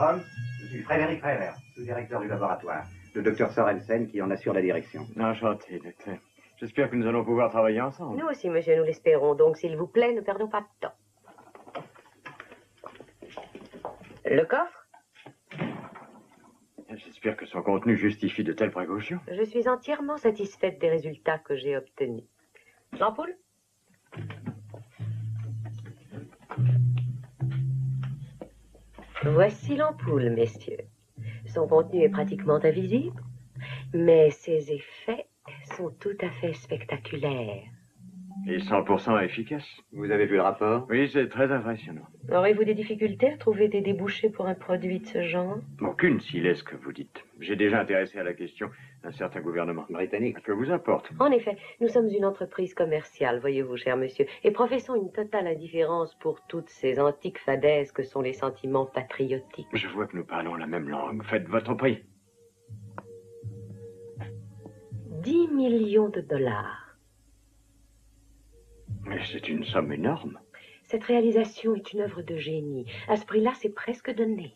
Holmes, je suis Frédéric Ferrer, sous-directeur du laboratoire. Le docteur Sorensen qui en assure la direction. Enchanté, docteur. J'espère que nous allons pouvoir travailler ensemble. Nous aussi, monsieur, nous l'espérons. Donc, s'il vous plaît, ne perdons pas de temps. Le coffre? J'espère que son contenu justifie de telles précautions. Je suis entièrement satisfaite des résultats que j'ai obtenus. L'ampoule? Voici l'ampoule, messieurs. Son contenu est pratiquement invisible, mais ses effets sont tout à fait spectaculaires. Et 100% efficace. Vous avez vu le rapport? Oui, c'est très impressionnant. Aurez-vous des difficultés à trouver des débouchés pour un produit de ce genre? Aucune, s'il est ce que vous dites. J'ai déjà intéressé à la question un certain gouvernement Britannique. Que vous importe? En effet, nous sommes une entreprise commerciale, voyez-vous, cher monsieur, et professons une totale indifférence pour toutes ces antiques fadaises que sont les sentiments patriotiques. Je vois que nous parlons la même langue. Faites votre prix. 10 millions de dollars. Mais c'est une somme énorme. Cette réalisation est une œuvre de génie. À ce prix-là, c'est presque donné.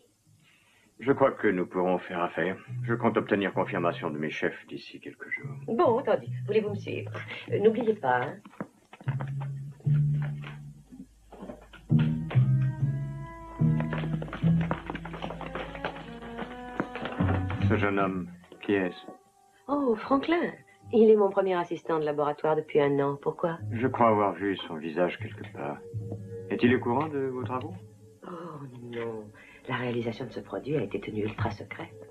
Je crois que nous pourrons faire affaire. Je compte obtenir confirmation de mes chefs d'ici quelques jours. Bon, attendez, voulez-vous me suivre? N'oubliez pas, hein? Ce jeune homme, qui est-ce? Oh, Franklin. Il est mon premier assistant de laboratoire depuis 1 an. Pourquoi? Je crois avoir vu son visage quelque part. Est-il au courant de vos travaux? Oh, non. La réalisation de ce produit a été tenue ultra secrète.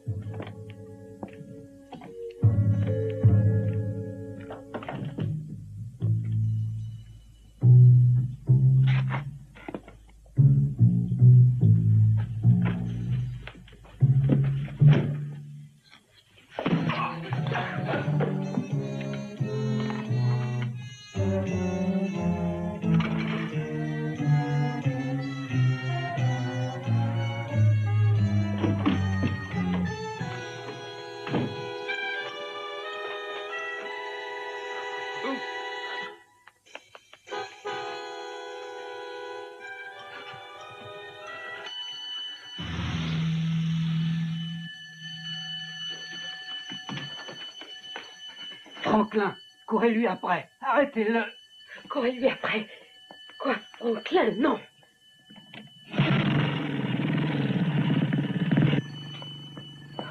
Franklin, courez-lui après. Arrêtez-le. Courez-lui après. Quoi, Franklin? Non.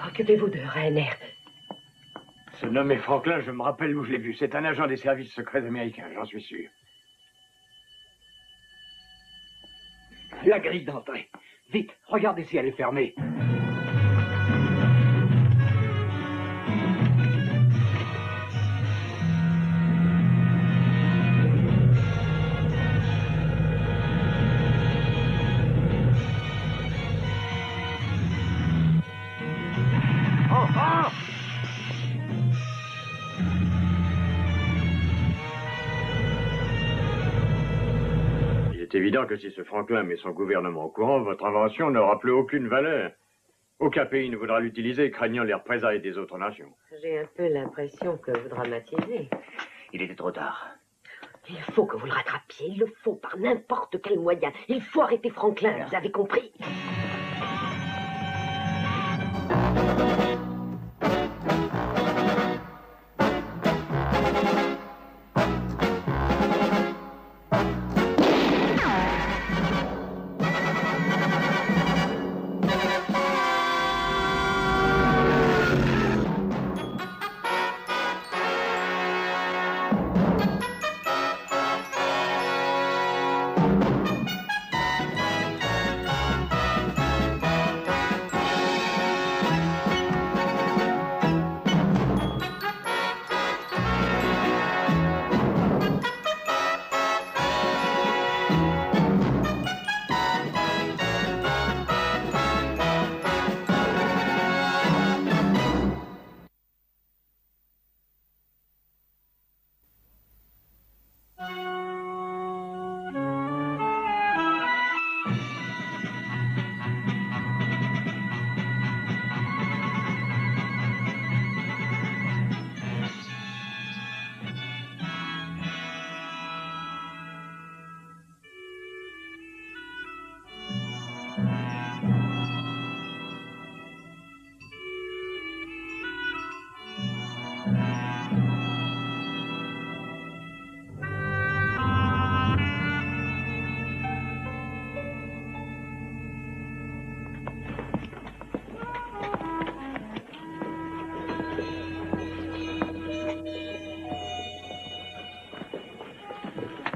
Occupez-vous de Rainer. Ce nommé Franklin, je me rappelle où je l'ai vu. C'est un agent des services secrets américains, j'en suis sûr. La grille d'entrée. Vite, regardez si elle est fermée. C'est évident que si ce Franklin met son gouvernement au courant, votre invention n'aura plus aucune valeur. Aucun pays ne voudra l'utiliser, craignant les représailles des autres nations. J'ai un peu l'impression que vous dramatisez. Il était trop tard. Il faut que vous le rattrapiez. Il le faut par n'importe quel moyen. Il faut arrêter Franklin, vous avez compris?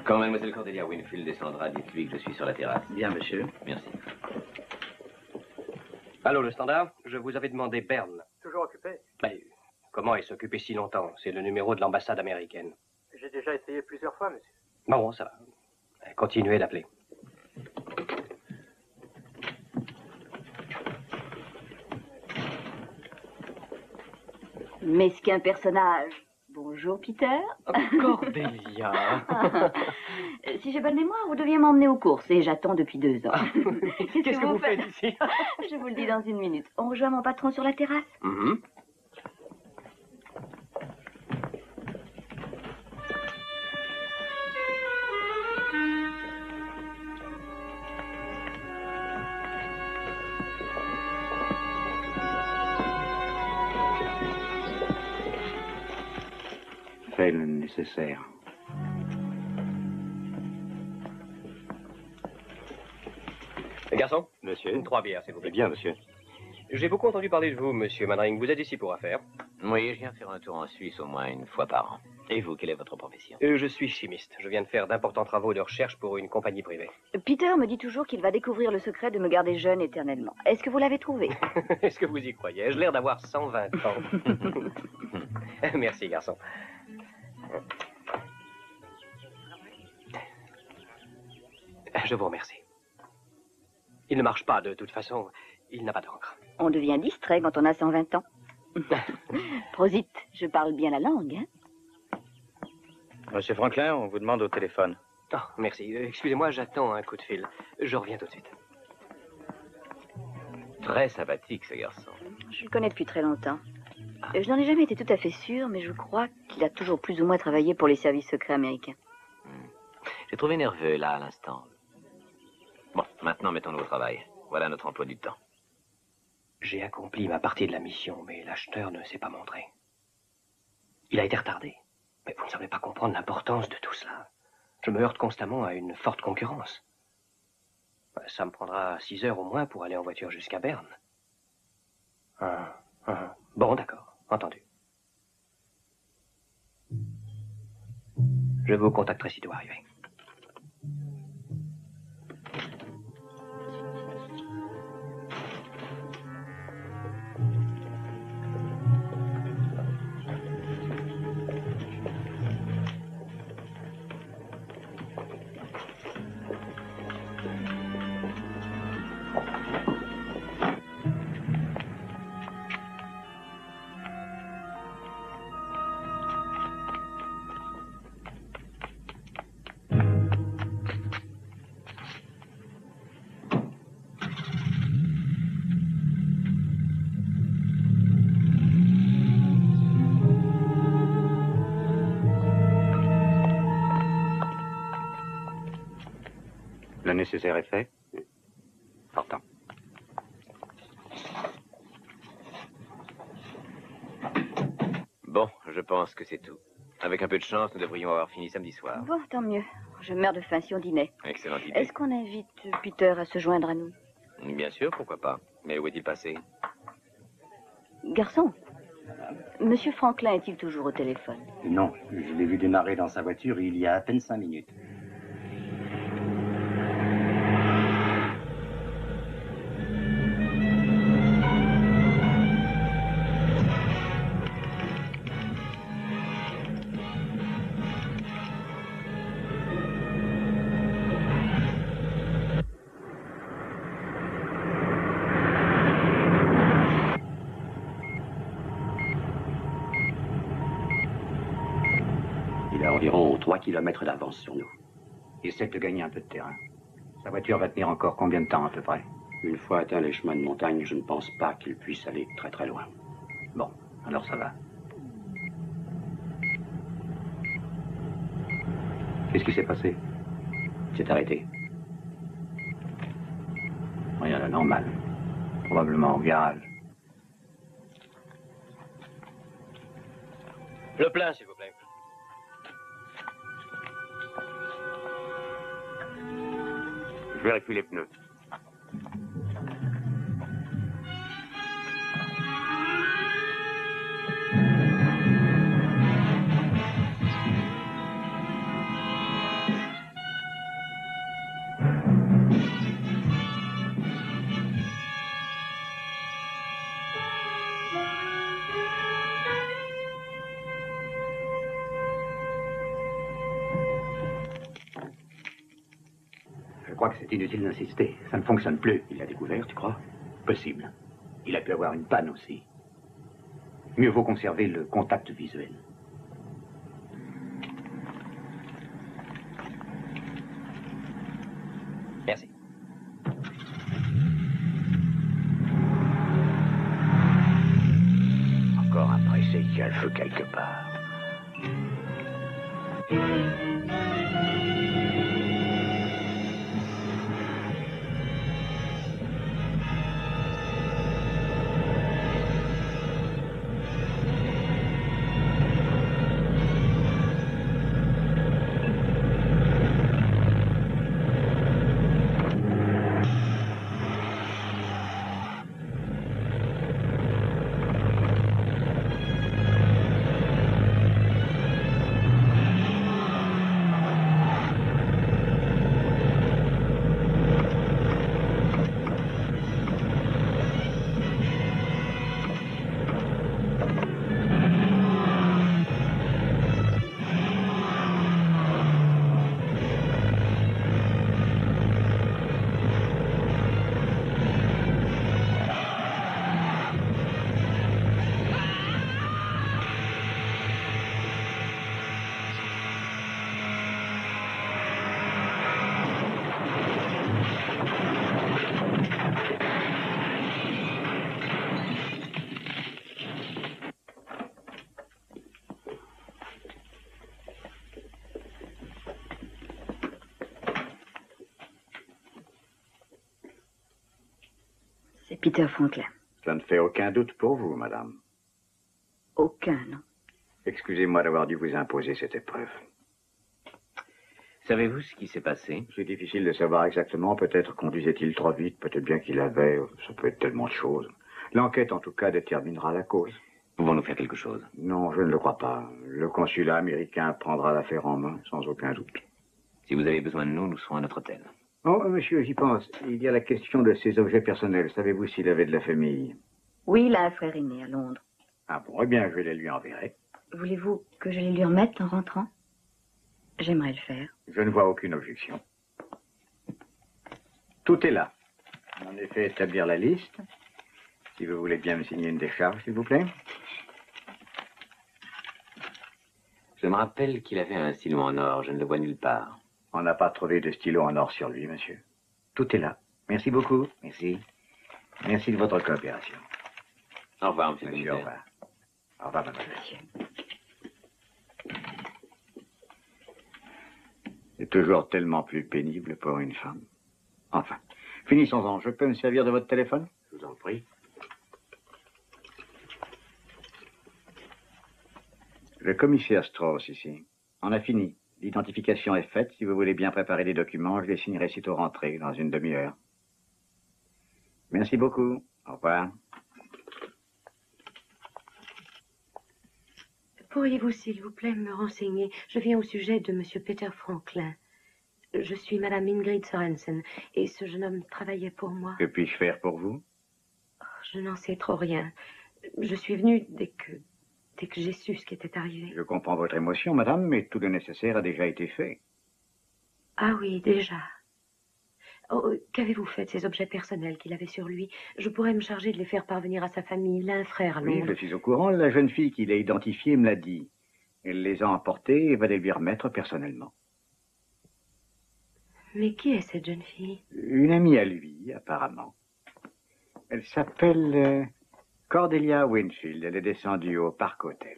Quand mademoiselle Cordelia Winfield descendra, dites-lui que je suis sur la terrasse. Bien, monsieur. Merci. Allô, le standard? Je vous avais demandé Berne. Toujours occupé? Mais comment il s'occupait si longtemps? C'est le numéro de l'ambassade américaine. J'ai déjà essayé plusieurs fois, monsieur. Bon, ça va. Continuez d'appeler. Mesquin personnage. Bonjour, Peter. Cordelia. Si j'ai bonne mémoire, vous deviez m'emmener aux courses et j'attends depuis 2 ans. Qu'est-ce que vous faites ici? Je vous le dis dans 1 minute. On rejoint mon patron sur la terrasse? Fais le nécessaire. Garçon? Monsieur? 3 bières, s'il vous plaît. Bien, monsieur. J'ai beaucoup entendu parler de vous, monsieur Mannering. Vous êtes ici pour affaires? Oui, je viens faire un tour en Suisse au moins 1 fois par an. Et vous, quelle est votre profession? Je suis chimiste. Je viens de faire d'importants travaux de recherche pour une compagnie privée. Peter me dit toujours qu'il va découvrir le secret de me garder jeune éternellement. Est-ce que vous l'avez trouvé? Est-ce que vous y croyez? Ai-je l'air d'avoir 120 ans? Merci, garçon. Je vous remercie. Il ne marche pas, de toute façon. Il n'a pas d'encre. On devient distrait quand on a 120 ans. Prosit, je parle bien la langue, hein? Monsieur Franklin, on vous demande au téléphone. Oh, merci. Excusez-moi, j'attends un coup de fil. Je reviens tout de suite. Très sympathique, ce garçon. Je le connais depuis très longtemps. Je n'en ai jamais été tout à fait sûre, mais je crois qu'il a toujours plus ou moins travaillé pour les services secrets américains. J'ai trouvé nerveux, là, à l'instant. Bon, maintenant, mettons-nous au travail. Voilà notre emploi du temps. J'ai accompli ma partie de la mission, mais l'acheteur ne s'est pas montré. Il a été retardé. Mais vous ne savez pas comprendre l'importance de tout cela. Je me heurte constamment à une forte concurrence. Ça me prendra 6 heures au moins pour aller en voiture jusqu'à Berne. Bon, d'accord. Entendu. Je vous contacterai si tout arrive. Le nécessaire est fait. Partant. Bon, je pense que c'est tout. Avec un peu de chance, nous devrions avoir fini samedi soir. Bon, tant mieux. Je meurs de faim si on dînait. Excellente idée. Est-ce qu'on invite Peter à se joindre à nous? Bien sûr, pourquoi pas. Mais où est-il passé? Garçon, Monsieur Franklin est-il toujours au téléphone? Non, je l'ai vu démarrer dans sa voiture il y a à peine 5 minutes. Il a environ 3 kilomètres d'avance sur nous. Il essaie de gagner un peu de terrain. Sa voiture va tenir encore combien de temps à peu près? Une fois atteint les chemins de montagne, je ne pense pas qu'il puisse aller très très loin. Bon, alors ça va. Qu'est-ce qui s'est passé? Il s'est arrêté. Rien d'anormal. Probablement au garage. Le plein, s'il vous plaît. Je vérifie les pneus. crois que c'est inutile d'insister. Ça ne fonctionne plus. Il l'a découvert, tu crois? Possible. Il a pu avoir une panne aussi. Mieux vaut conserver le contact visuel. Merci. Encore un pressé qui a le feu quelque part. C'est Peter Franklin. Ça ne fait aucun doute pour vous, madame. Aucun, non. Excusez-moi d'avoir dû vous imposer cette épreuve. Savez-vous ce qui s'est passé? C'est difficile de savoir exactement. Peut-être conduisait-il trop vite, peut-être bien qu'il avait. Ça peut être tellement de choses. L'enquête, en tout cas, déterminera la cause. Pouvons-nous faire quelque chose? Non, je ne le crois pas. Le consulat américain prendra l'affaire en main, sans aucun doute. Si vous avez besoin de nous, nous serons à notre hôtel. Oh, monsieur, j'y pense. Il y a la question de ses objets personnels. Savez-vous s'il avait de la famille? Oui, il a un frère aîné à Londres. Ah bon, eh bien, je les lui enverrai. Voulez-vous que je les lui remette en rentrant? J'aimerais le faire. Je ne vois aucune objection. Tout est là. En effet, établir la liste. Si vous voulez bien me signer une décharge, s'il vous plaît. Je me rappelle qu'il avait un stylo en or. Je ne le vois nulle part. On n'a pas trouvé de stylo en or sur lui, monsieur. Tout est là. Merci beaucoup. Merci. Merci de votre coopération. Au revoir, monsieur. Monsieur, au revoir. Au revoir, madame. C'est toujours tellement plus pénible pour une femme. Enfin, finissons-en. Je peux me servir de votre téléphone? Je vous en prie. Le commissaire Strauss, ici. On a fini. L'identification est faite. Si vous voulez bien préparer les documents, je les signerai sitôt rentrés, dans une demi-heure. Merci beaucoup. Au revoir. Pourriez-vous, s'il vous plaît, me renseigner? Je viens au sujet de M. Peter Franklin. Je suis Madame Ingrid Sorensen, et ce jeune homme travaillait pour moi. Que puis-je faire pour vous? Je n'en sais trop rien. Je suis venue dès que j'ai su ce qui était arrivé. Je comprends votre émotion, madame, mais tout le nécessaire a déjà été fait. Ah oui, déjà. Oh, qu'avez-vous fait de ces objets personnels qu'il avait sur lui? Je pourrais me charger de les faire parvenir à sa famille. Il a un frère à Londres. Oui, je suis au courant. La jeune fille qui l'a identifié me l'a dit. Elle les a emportés et va les lui remettre personnellement. Mais qui est cette jeune fille? Une amie à lui, apparemment. Elle s'appelle Cordelia Winfield. Elle est descendue au Park Hotel.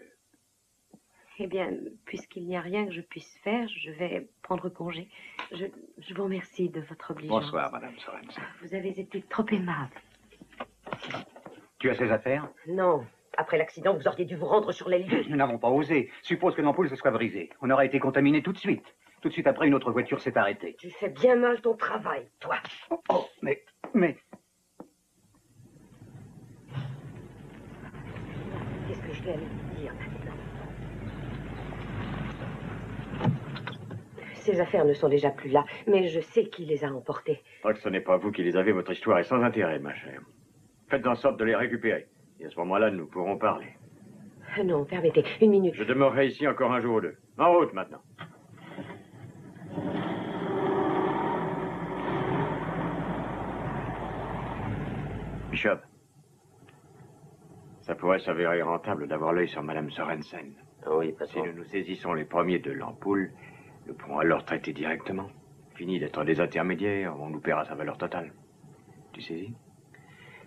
Eh bien, puisqu'il n'y a rien que je puisse faire, je vais prendre congé. Je vous remercie de votre obligeance. Bonsoir, madame Sorensen. Vous avez été trop aimable. Tu as ces affaires? Non. Après l'accident, vous auriez dû vous rendre sur les lieux. Nous n'avons pas osé. Suppose que l'ampoule se soit brisée. On aurait été contaminé tout de suite. Tout de suite après, une autre voiture s'est arrêtée. Tu fais bien mal ton travail, toi. Oh, mais... Qu'est-ce que je vais aller lui dire maintenant? Ces affaires ne sont déjà plus là, mais je sais qui les a emportées. Tant que ce n'est pas vous qui les avez, votre histoire est sans intérêt, ma chère. Faites en sorte de les récupérer. Et à ce moment-là, nous pourrons parler. Non, permettez, une minute. Je demeurerai ici encore un jour ou deux. En route, maintenant. Bishop. Ça pourrait s'avérer rentable d'avoir l'œil sur Madame Sorensen. Oui, Si patron. nous nous saisissons les premiers de l'ampoule, nous pourrons alors traiter directement. Fini d'être des intermédiaires, on nous paiera sa valeur totale. Tu saisis?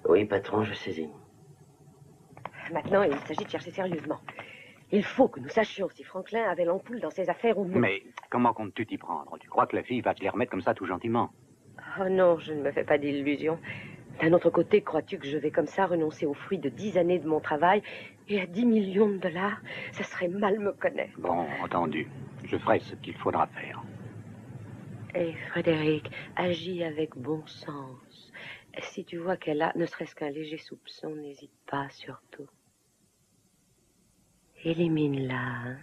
Oui, patron, je saisis. Maintenant, il s'agit de chercher sérieusement. Il faut que nous sachions si Franklin avait l'ampoule dans ses affaires ou non. Mais comment comptes-tu t'y prendre? Tu crois que la fille va te les remettre comme ça tout gentiment? Oh non, je ne me fais pas d'illusions. D'un autre côté, crois-tu que je vais comme ça renoncer aux fruits de 10 années de mon travail et à 10 millions de dollars? Ça serait mal me connaître. Bon, entendu. Je ferai ce qu'il faudra faire. Et Frédéric, agis avec bon sens. Si tu vois qu'elle a ne serait-ce qu'un léger soupçon, n'hésite pas surtout. Élimine-la. Hein?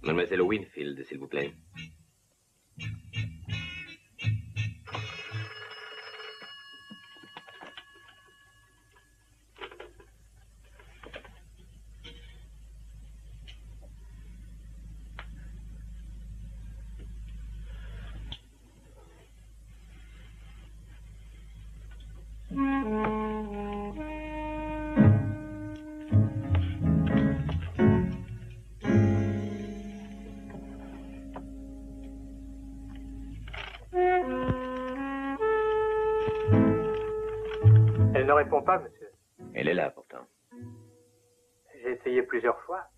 Mademoiselle Winfield, s'il vous plaît. Elle ne répond pas, monsieur. Elle est là, pourtant. J'ai essayé plusieurs fois.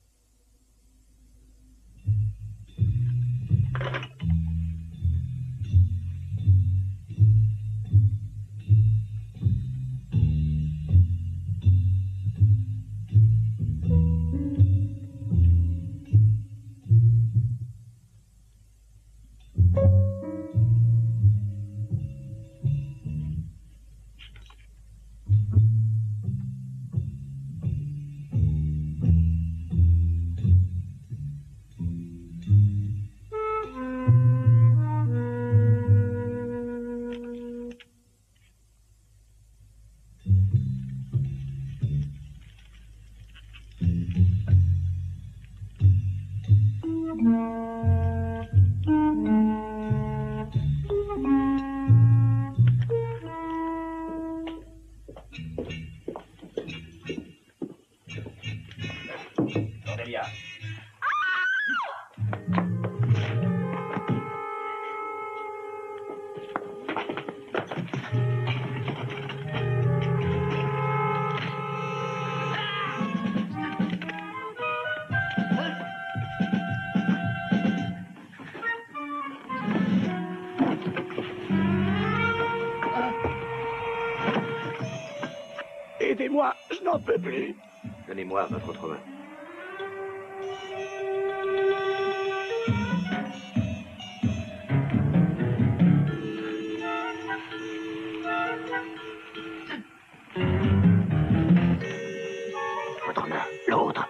Aidez-moi, je n'en peux plus. Donnez-moi votre autre main. Votre main, l'autre.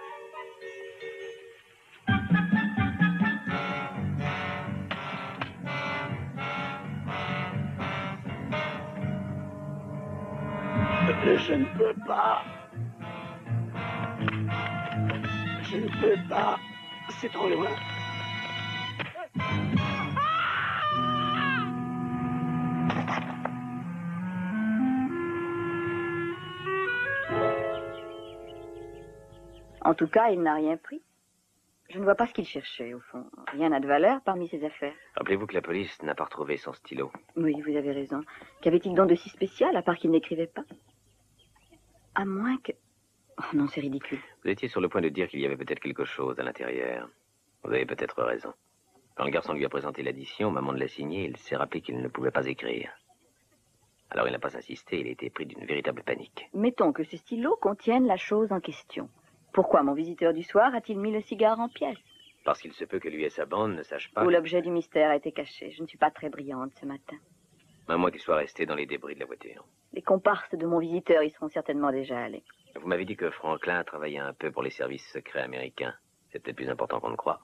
Je ne peux pas. Je ne peux pas. C'est trop loin. En tout cas, il n'a rien pris. Je ne vois pas ce qu'il cherchait, au fond. Rien n'a de valeur parmi ses affaires. Rappelez-vous que la police n'a pas retrouvé son stylo. Oui, vous avez raison. Qu'avait-il donc de si spécial, à part qu'il n'écrivait pas? À moins que... Oh non, c'est ridicule. Vous étiez sur le point de dire qu'il y avait peut-être quelque chose à l'intérieur. Vous avez peut-être raison. Quand le garçon lui a présenté l'addition, maman de l'a signé, il s'est rappelé qu'il ne pouvait pas écrire. Alors il n'a pas insisté, il a été pris d'une véritable panique. Mettons que ce stylo contienne la chose en question. Pourquoi mon visiteur du soir a-t-il mis le cigare en pièces? Parce qu'il se peut que lui et sa bande ne sachent pas... Où l'objet du mystère a été caché. Je ne suis pas très brillante ce matin. À moins qu'il soit resté dans les débris de la voiture. Les comparses de mon visiteur y seront certainement déjà allés. Vous m'avez dit que Franklin travaillait un peu pour les services secrets américains. C'est peut-être plus important qu'on ne croit.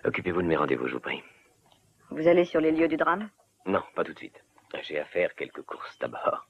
Occupez-vous de mes rendez-vous, je vous prie. Vous allez sur les lieux du drame? Non, pas tout de suite. J'ai à faire quelques courses d'abord.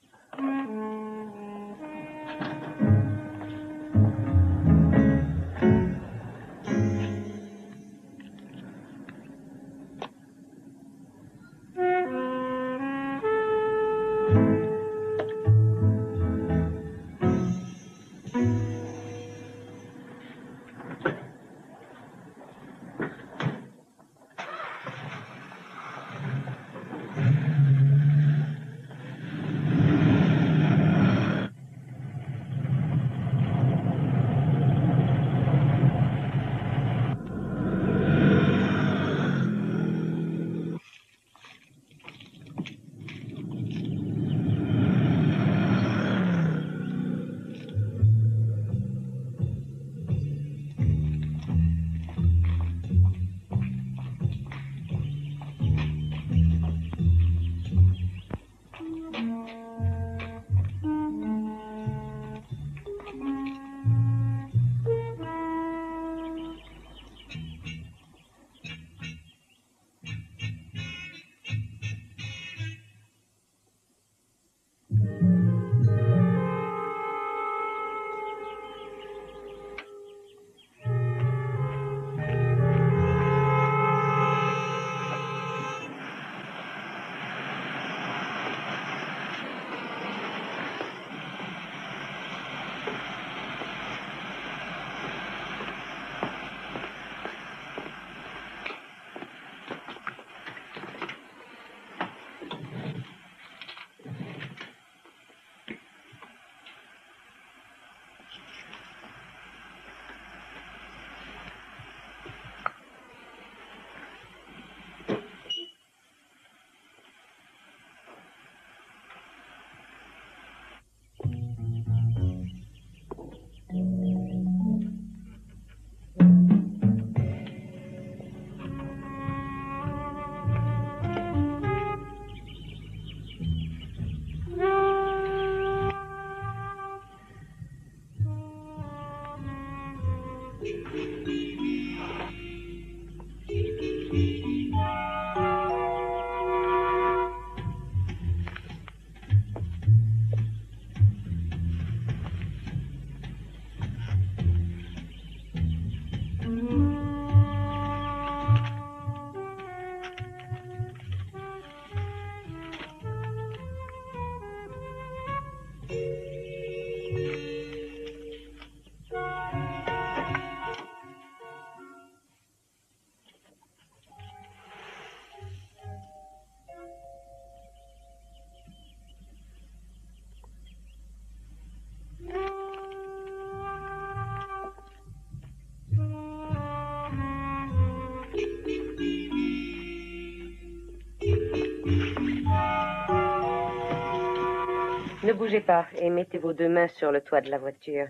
Ne bougez pas et mettez vos 2 mains sur le toit de la voiture.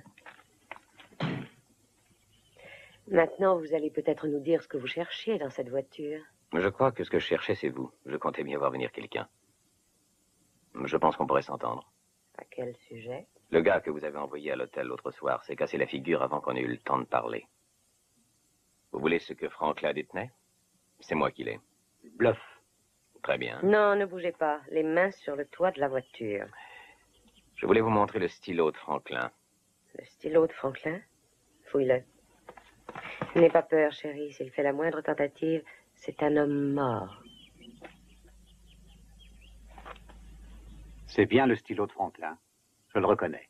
Maintenant, vous allez peut-être nous dire ce que vous cherchiez dans cette voiture. Je crois que ce que je cherchais, c'est vous. Je comptais bien voir venir quelqu'un. Je pense qu'on pourrait s'entendre. À quel sujet? Le gars que vous avez envoyé à l'hôtel l'autre soir s'est cassé la figure avant qu'on ait eu le temps de parler. Vous voulez ce que Franklin détenait? C'est moi qui l'ai. Bluff. Très bien. Non, ne bougez pas. Les mains sur le toit de la voiture. Je voulais vous montrer le stylo de Franklin. Le stylo de Franklin? Fouille-le. N'aie pas peur, chérie. S'il fait la moindre tentative, c'est un homme mort. C'est bien le stylo de Franklin. Je le reconnais.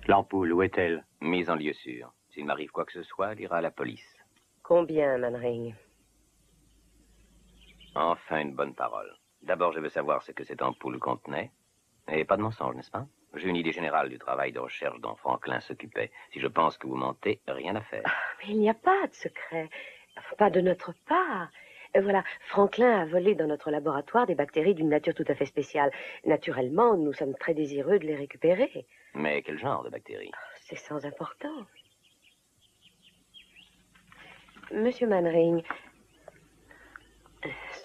L'ampoule, où est-elle? Mise en lieu sûr. S'il m'arrive quoi que ce soit, elle ira à la police. Combien, Manring? Enfin, une bonne parole. D'abord, je veux savoir ce que cette ampoule contenait. Et pas de mensonge, n'est-ce pas? J'ai une idée générale du travail de recherche dont Franklin s'occupait. Si je pense que vous mentez, rien à faire. Mais il n'y a pas de secret. Pas de notre part. Voilà, Franklin a volé dans notre laboratoire des bactéries d'une nature tout à fait spéciale. Naturellement, nous sommes très désireux de les récupérer. Mais quel genre de bactéries? C'est sans importance. Monsieur Manring,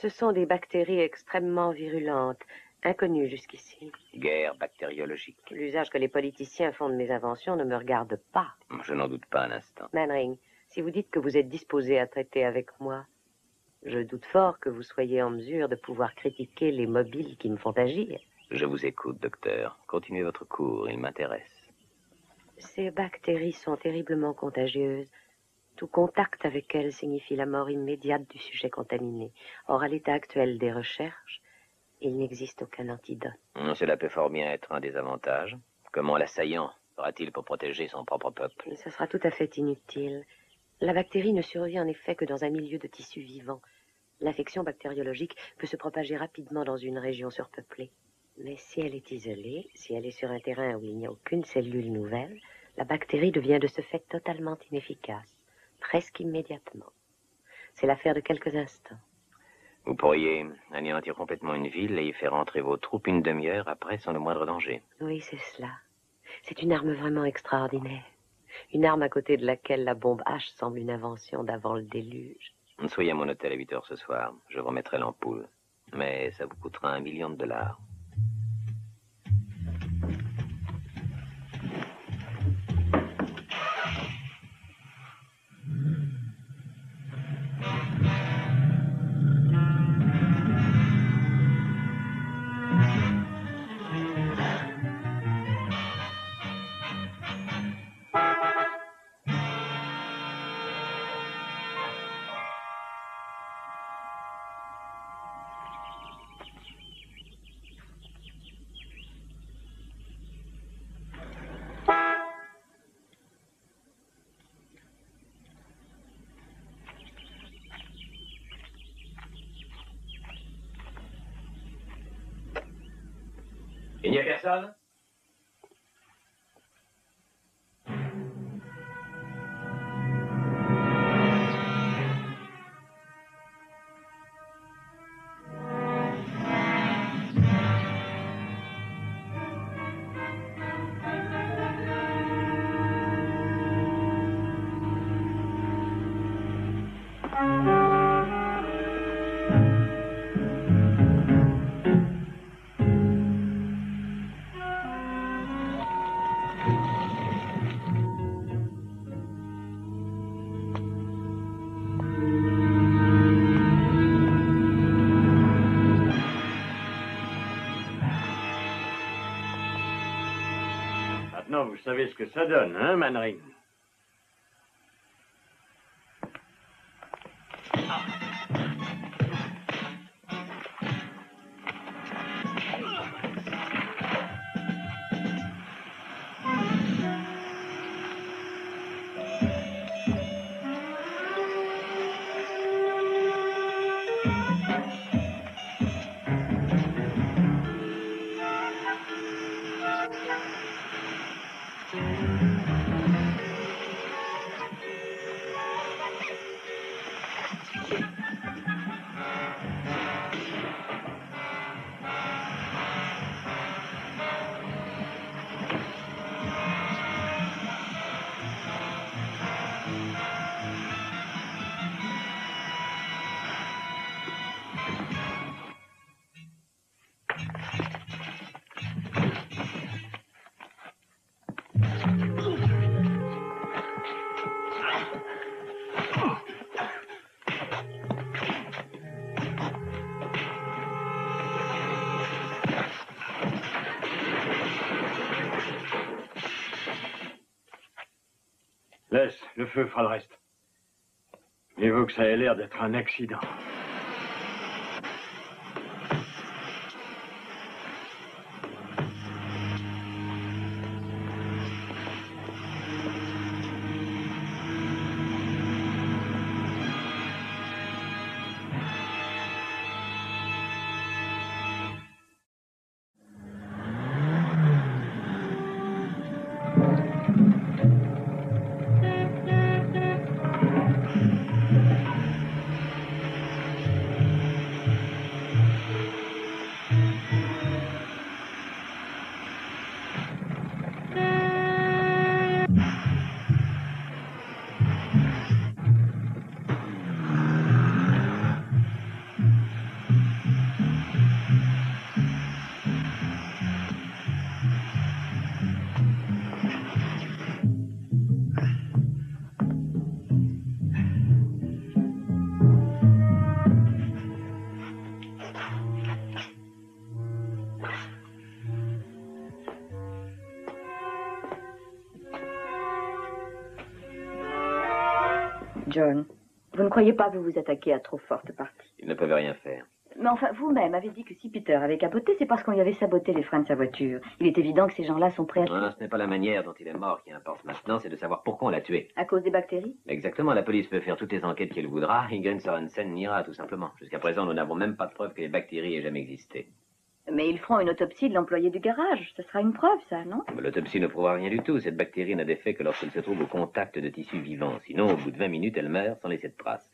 ce sont des bactéries extrêmement virulentes, inconnues jusqu'ici. Guerre bactériologique. L'usage que les politiciens font de mes inventions ne me regarde pas. Je n'en doute pas un instant. Manring, si vous dites que vous êtes disposé à traiter avec moi, je doute fort que vous soyez en mesure de pouvoir critiquer les mobiles qui me font agir. Je vous écoute, docteur. Continuez votre cours, il m'intéresse. Ces bactéries sont terriblement contagieuses. Tout contact avec elles signifie la mort immédiate du sujet contaminé. Or, à l'état actuel des recherches, il n'existe aucun antidote. Cela peut fort bien être un des avantages. Comment l'assaillant fera-t-il pour protéger son propre peuple? Ce sera tout à fait inutile. La bactérie ne survit en effet que dans un milieu de tissu vivant. L'infection bactériologique peut se propager rapidement dans une région surpeuplée. Mais si elle est isolée, si elle est sur un terrain où il n'y a aucune cellule nouvelle, la bactérie devient de ce fait totalement inefficace, presque immédiatement. C'est l'affaire de quelques instants. Vous pourriez anéantir complètement une ville et y faire entrer vos troupes une demi-heure après sans le moindre danger. Oui, c'est cela. C'est une arme vraiment extraordinaire. Une arme à côté de laquelle la bombe H semble une invention d'avant le déluge. Soyez à mon hôtel à 8 heures ce soir. Je vous remettrai l'ampoule. Mais ça vous coûtera $1 million. Il n'y a personne? Maintenant, vous savez ce que ça donne, hein, Manring? Le feu fera le reste. Mieux vaut que ça ait l'air d'être un accident. John, vous ne croyez pas vous vous attaquer à trop forte partie? Ils ne peuvent rien faire. Mais enfin, vous-même avez dit que si Peter avait capoté, c'est parce qu'on lui avait saboté les freins de sa voiture. Il est évident que ces gens-là sont prêts à... Non, ce n'est pas la manière dont il est mort qui importe maintenant, c'est de savoir pourquoi on l'a tué. À cause des bactéries? Exactement, la police peut faire toutes les enquêtes qu'elle voudra, Ingrid Sorensen n'ira tout simplement. Jusqu'à présent, nous n'avons même pas de preuve que les bactéries aient jamais existé. Mais ils feront une autopsie de l'employé du garage. Ce sera une preuve, ça, non? Mais l'autopsie ne prouvera rien du tout. Cette bactérie n'a d'effet que lorsqu'elle se trouve au contact de tissus vivants. Sinon, au bout de 20 minutes, elle meurt sans laisser de traces.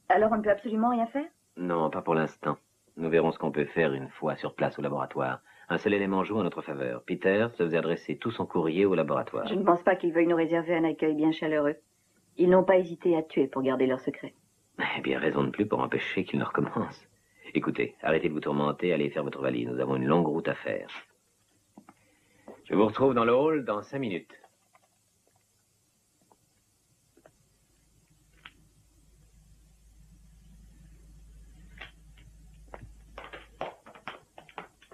Alors on ne peut absolument rien faire? Non, pas pour l'instant. Nous verrons ce qu'on peut faire une fois sur place au laboratoire. Un seul élément joue en notre faveur. Peter se faisait adresser tout son courrier au laboratoire. Je ne pense pas qu'ils veuillent nous réserver un accueil bien chaleureux. Ils n'ont pas hésité à tuer pour garder leur secret. Eh bien, raison de plus pour empêcher qu'il ne recommence. Écoutez, arrêtez de vous tourmenter, allez faire votre valise. Nous avons une longue route à faire. Je vous retrouve dans le hall dans 5 minutes.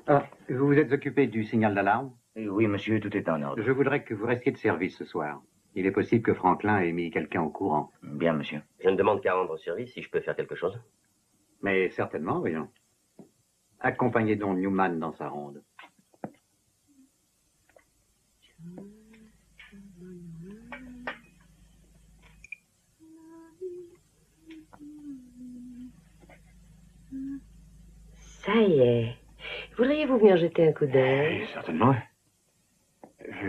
Ah, vous vous êtes occupé du signal d'alarme? Oui, monsieur, tout est en ordre. Je voudrais que vous restiez de service ce soir. Il est possible que Franklin ait mis quelqu'un au courant. Bien, monsieur. Je ne demande qu'à rendre service si je peux faire quelque chose. Mais certainement, voyons. Accompagnez donc Newman dans sa ronde. Ça y est. Voudriez-vous venir jeter un coup d'œil? Certainement.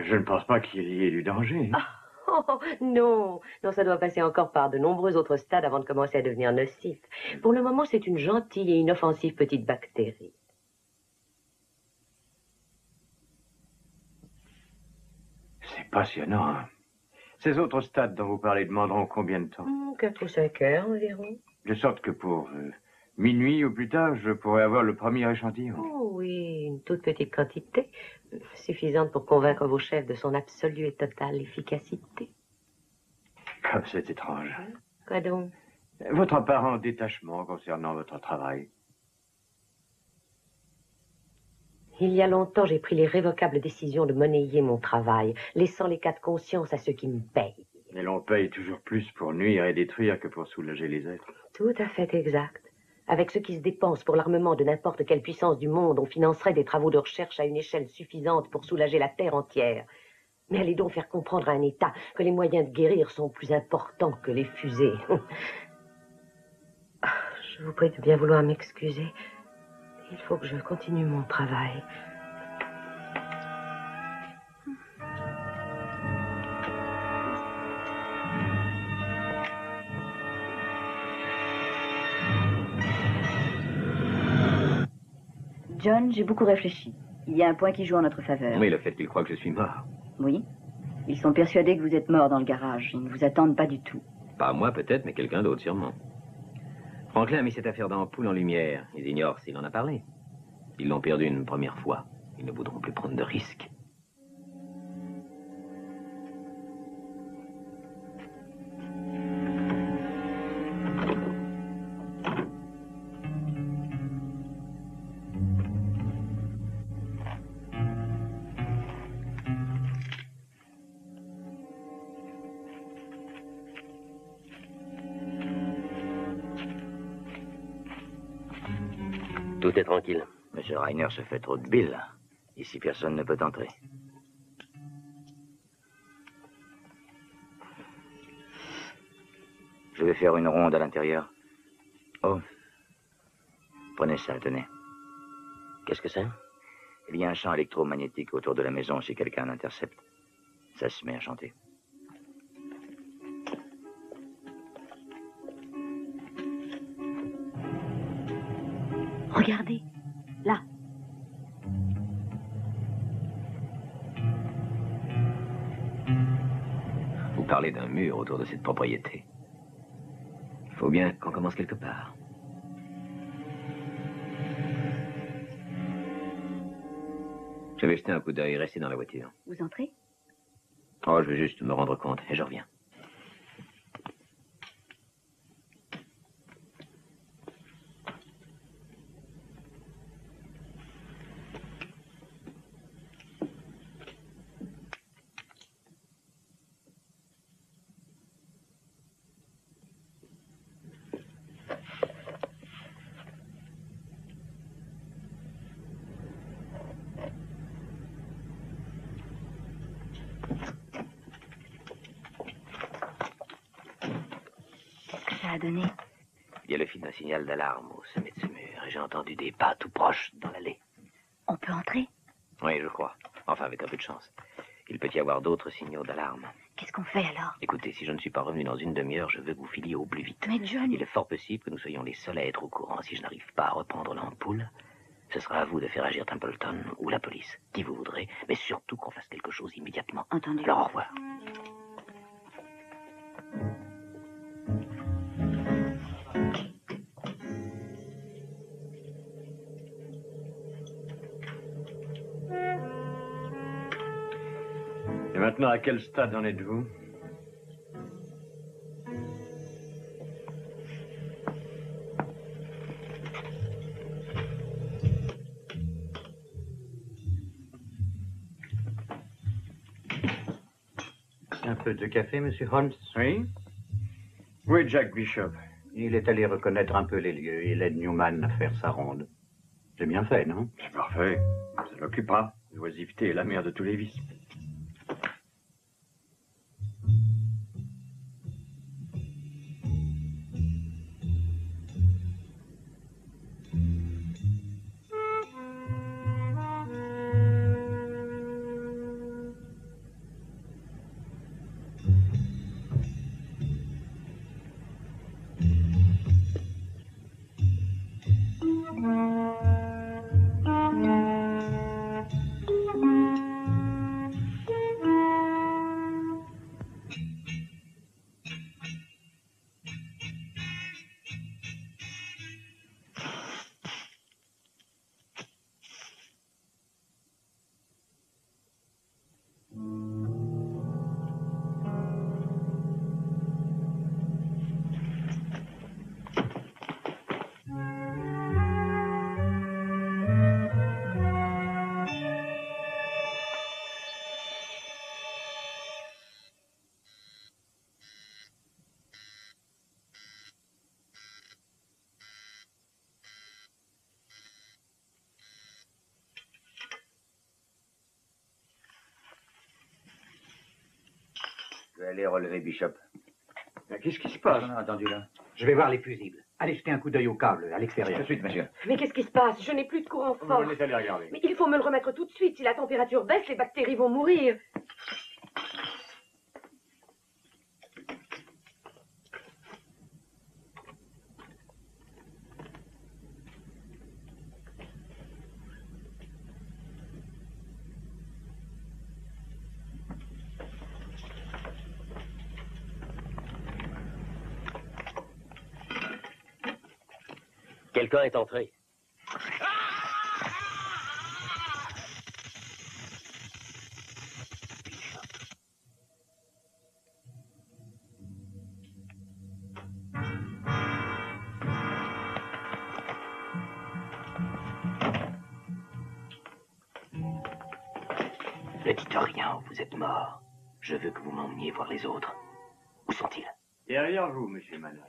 Je ne pense pas qu'il y ait du danger. Oh, non, non, ça doit passer encore par de nombreux autres stades avant de commencer à devenir nocif. Pour le moment, c'est une gentille et inoffensive petite bactérie. C'est passionnant. Hein. Ces autres stades dont vous parlez demanderont combien de temps? 4 ou 5 heures environ. De sorte que pour minuit ou plus tard, je pourrais avoir le premier échantillon. Oh oui, une toute petite quantité, suffisante pour convaincre vos chefs de son absolue et totale efficacité. Comme c'est étrange. Quoi donc? Votre apparent détachement concernant votre travail. Il y a longtemps, j'ai pris l'irrévocable décision de monnayer mon travail, laissant les cas de conscience à ceux qui me payent. Et l'on paye toujours plus pour nuire et détruire que pour soulager les êtres. Tout à fait exact. Avec ce qui se dépense pour l'armement de n'importe quelle puissance du monde, on financerait des travaux de recherche à une échelle suffisante pour soulager la Terre entière. Mais allez donc faire comprendre à un État que les moyens de guérir sont plus importants que les fusées. Je vous prie de bien vouloir m'excuser. Il faut que je continue mon travail. John, j'ai beaucoup réfléchi. Il y a un point qui joue en notre faveur. Oui, le fait qu'ils croient que je suis mort. Oui. Ils sont persuadés que vous êtes mort dans le garage. Ils ne vous attendent pas du tout. Pas moi peut-être, mais quelqu'un d'autre sûrement. Franklin a mis cette affaire d'ampoule en lumière. Ils ignorent s'il en a parlé. Ils l'ont perdu une première fois. Ils ne voudront plus prendre de risques. Tout est tranquille. Monsieur Reiner se fait trop de billes. Ici, personne ne peut entrer. Je vais faire une ronde à l'intérieur. Oh. Prenez ça, tenez. Qu'est-ce que c'est? Il y a un champ électromagnétique autour de la maison si quelqu'un l'intercepte. Ça se met à chanter. Regardez, là. Vous parlez d'un mur autour de cette propriété. Il faut bien qu'on commence quelque part. Je vais jeter un coup d'œil et rester dans la voiture. Vous entrez? Oh, je vais juste me rendre compte et je reviens. Ça a donné. Il y a le fil d'un signal d'alarme au sommet de ce mur et j'ai entendu des pas tout proches dans l'allée. On peut entrer? Oui, je crois. Enfin, avec un peu de chance. Il peut y avoir d'autres signaux d'alarme. Qu'est-ce qu'on fait alors? Écoutez, si je ne suis pas revenu dans une demi-heure, je veux que vous filiez au plus vite. Mais John... Il est fort possible que nous soyons les seuls à être au courant. Si je n'arrive pas à reprendre l'ampoule, ce sera à vous de faire agir Templeton ou la police, qui vous voudrez, mais surtout qu'on fasse quelque chose immédiatement. Entendu. Alors, au revoir. Et maintenant, à quel stade en êtes-vous? Un peu de café, monsieur Holmes? Oui? Où est Jack Bishop? Il est allé reconnaître un peu les lieux et l'aide Newman à faire sa ronde. J'ai bien fait, non? C'est parfait. Ça l'occupera. L'oisiveté est la mère de tous les vices. Je vais aller relever Bishop. Mais qu'est-ce qui se passe? On a entendu là. Je vais voir les fusibles. Allez jeter un coup d'œil au câble, à l'extérieur. Tout de suite, monsieur. Mais qu'est-ce qui se passe? Je n'ai plus de courant fort. On est allé regarder. Mais il faut me le remettre tout de suite. Si la température baisse, les bactéries vont mourir. Quelqu'un est entré. Ne dites rien, vous êtes mort. Je veux que vous m'emmeniez voir les autres. Où sont-ils? Derrière vous, monsieur Mannheim.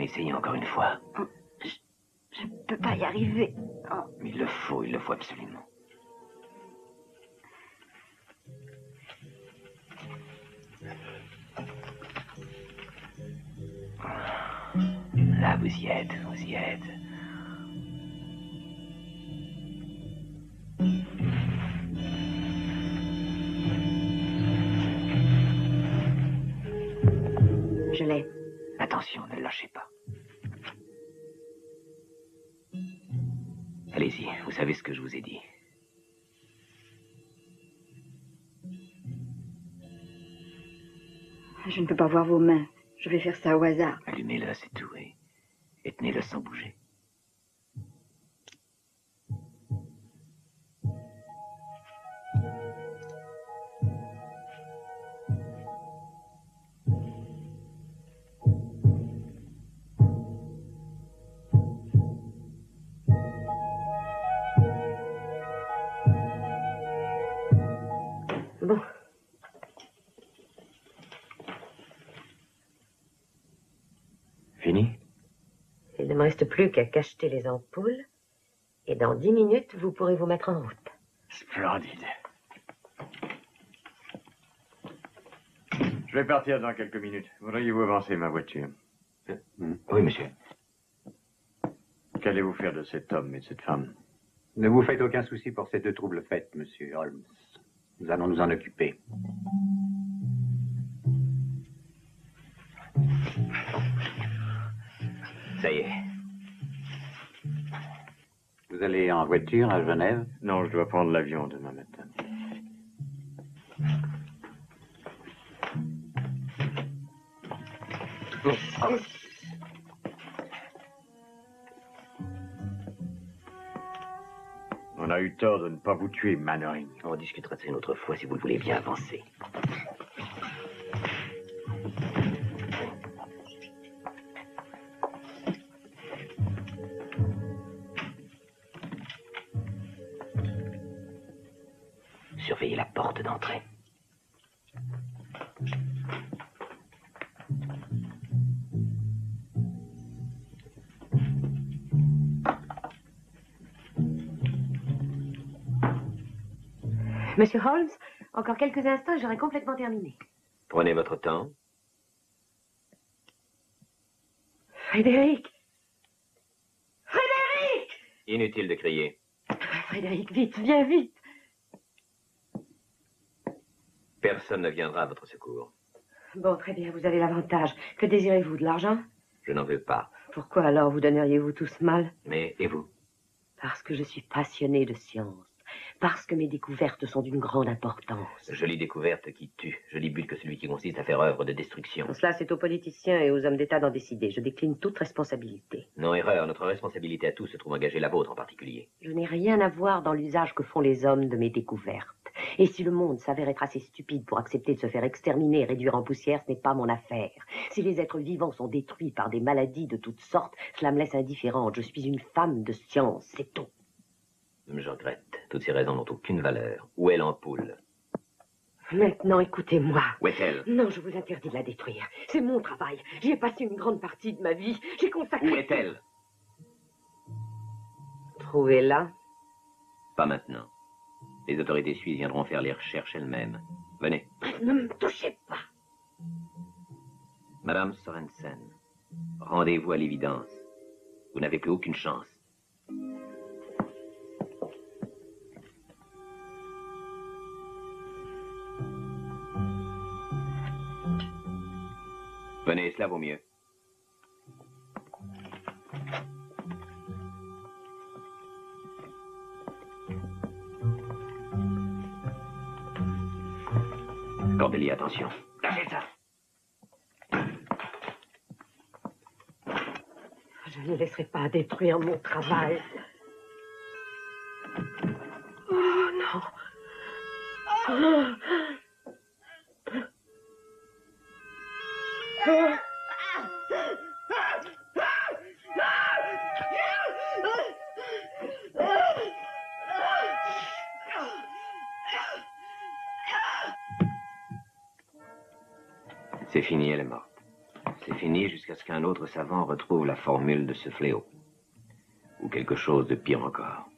essayer encore une fois. Oh, je ne peux pas y arriver. Oh. Mais il le faut absolument. Là, vous y êtes, vous y êtes. Je l'ai. Attention, ne le lâchez pas. Allez-y, vous savez ce que je vous ai dit. Je ne peux pas voir vos mains. Je vais faire ça au hasard. Allumez-le, c'est tout, et tenez-le sans bouger. Bon. Fini? Il ne me reste plus qu'à cacheter les ampoules. Et dans 10 minutes, vous pourrez vous mettre en route. Splendide. Je vais partir dans quelques minutes. Voudriez-vous avancer ma voiture? Oui, monsieur. Qu'allez-vous faire de cet homme et de cette femme? Ne vous faites aucun souci pour ces deux troubles faits, monsieur Holmes. Nous allons nous en occuper. Ça y est. Vous allez en voiture à Genève? Non, je dois prendre l'avion demain matin. On a eu tort de ne pas vous tuer, Mannering. On discutera de ça une autre fois si vous le voulez bien avancer. Surveillez la porte d'entrée. Monsieur Holmes, encore quelques instants et j'aurai complètement terminé. Prenez votre temps. Frédéric! Frédéric! Inutile de crier. Frédéric, vite, viens vite! Personne ne viendra à votre secours. Bon, très bien, vous avez l'avantage. Que désirez-vous, de l'argent? Je n'en veux pas. Pourquoi alors vous donneriez-vous tous mal? Mais, et vous? Parce que je suis passionné de science. Parce que mes découvertes sont d'une grande importance. Jolie découverte qui tue. Joli but que celui qui consiste à faire œuvre de destruction. Cela, c'est aux politiciens et aux hommes d'État d'en décider. Je décline toute responsabilité. Non, erreur. Notre responsabilité à tous se trouve engagée la vôtre en particulier. Je n'ai rien à voir dans l'usage que font les hommes de mes découvertes. Et si le monde s'avère être assez stupide pour accepter de se faire exterminer et réduire en poussière, ce n'est pas mon affaire. Si les êtres vivants sont détruits par des maladies de toutes sortes, cela me laisse indifférente. Je suis une femme de science, c'est tout. Je regrette. Toutes ces raisons n'ont aucune valeur. Où est l'ampoule? Maintenant, écoutez-moi. Où est-elle? Non, je vous interdis de la détruire. C'est mon travail. J'y ai passé une grande partie de ma vie. J'ai consacré... Où est-elle? Trouvez-la. Pas maintenant. Les autorités suisses viendront faire les recherches elles-mêmes. Venez. Ne me touchez pas. Madame Sorensen, rendez-vous à l'évidence. Vous n'avez plus aucune chance. Venez, cela vaut mieux. Cordelia, attention. Lâchez ça. Je ne laisserai pas détruire mon travail. Oh non. Oh. Oh. C'est fini, elle est morte. C'est fini jusqu'à ce qu'un autre savant retrouve la formule de ce fléau. Ou quelque chose de pire encore.